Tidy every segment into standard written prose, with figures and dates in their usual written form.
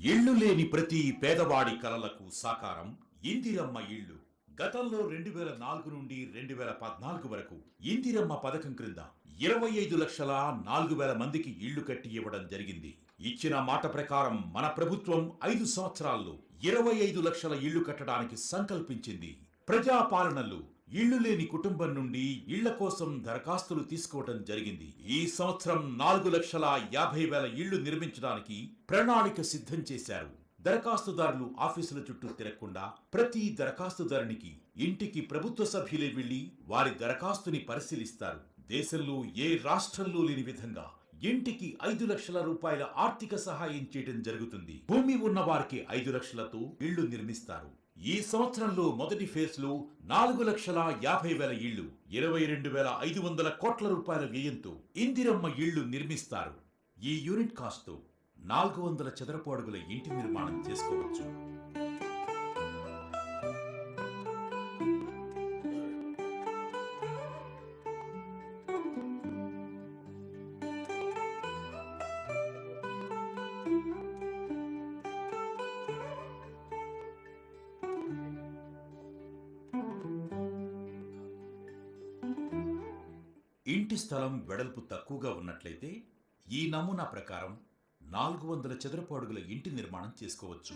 ఇళ్లు లేని ప్రతి పేదవాడి కలలకు సాకారం ఇందిరమ్మ ఇళ్లు. గతంలో 2004 నుండి 2014 వరకు ఇందిరమ్మ పథకం క్రింద 25,04,000 మందికి ఇళ్లు కట్టి ఇవ్వడం జరిగింది. ఇచ్చిన మాట ప్రకారం మన ప్రభుత్వం 5 సంవత్సరాల్లో 25 లక్షల ఇళ్లు కట్టడానికి సంకల్పించింది. ప్రజాపాలనలో ఇళ్లు లేని కుటుంబం నుండి ఇళ్ల కోసం దరఖాస్తులు తీసుకోవడం జరిగింది. ఈ సంవత్సరం 4,50,000 ఇళ్లు నిర్మించడానికి ప్రణాళిక సిద్ధం చేశారు. దరఖాస్తుదారులు ఆఫీసుల చుట్టూ తిరగకుండా ప్రతి దరఖాస్తుదారునికి ఇంటికి ప్రభుత్వ సభ్యులే వెళ్లి వారి దరఖాస్తుని పరిశీలిస్తారు. దేశంలో ఏ రాష్ట్రంలో లేని విధంగా ఇంటికి 5 లక్షల రూపాయల ఆర్థిక సహాయం చేయడం జరుగుతుంది. భూమి ఉన్న వారికి 5 లక్షలతో ఇళ్లు నిర్మిస్తారు. ఈ సంవత్సరంలో మొదటి ఫేజ్ లో 4,50,000 ఇళ్లు 22,500 కోట్ల రూపాయల వ్యయంతో ఇందిరమ్మ ఇళ్లు నిర్మిస్తారు. ఈ యూనిట్ కాస్ట్ తో 400 చదరపు అడుగుల ఇంటి నిర్మాణం చేసుకోవచ్చు. ఇంటి స్థలం వెడల్పు తక్కువగా ఉన్నట్లయితే ఈ నమూనా ప్రకారం 400 చదరపు అడుగుల ఇంటి నిర్మాణం చేసుకోవచ్చు.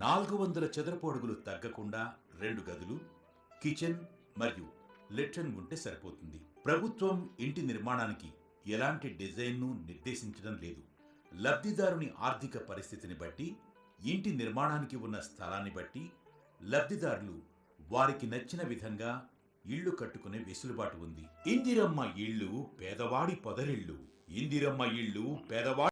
నాలుగు 400 చదరపు అడుగులు తగ్గకుండా 2 గదులు, కిచెన్ మరియు లెట్రిన్ ఉంటే సరిపోతుంది. ప్రభుత్వం ఇంటి నిర్మాణానికి ఎలాంటి డిజైన్ను నిర్దేశించడం లేదు. లబ్ధిదారుని ఆర్థిక పరిస్థితిని బట్టి, ఇంటి నిర్మాణానికి ఉన్న స్థలాన్ని బట్టి లబ్ధిదారులు వారికి నచ్చిన విధంగా ఇళ్లు కట్టుకునే వెసులుబాటు ఉంది. ఇందిరమ్మ ఇళ్లు పేదవాడి పొదరిళ్లు. ఇందిరమ్మ ఇళ్లు పేదవాడి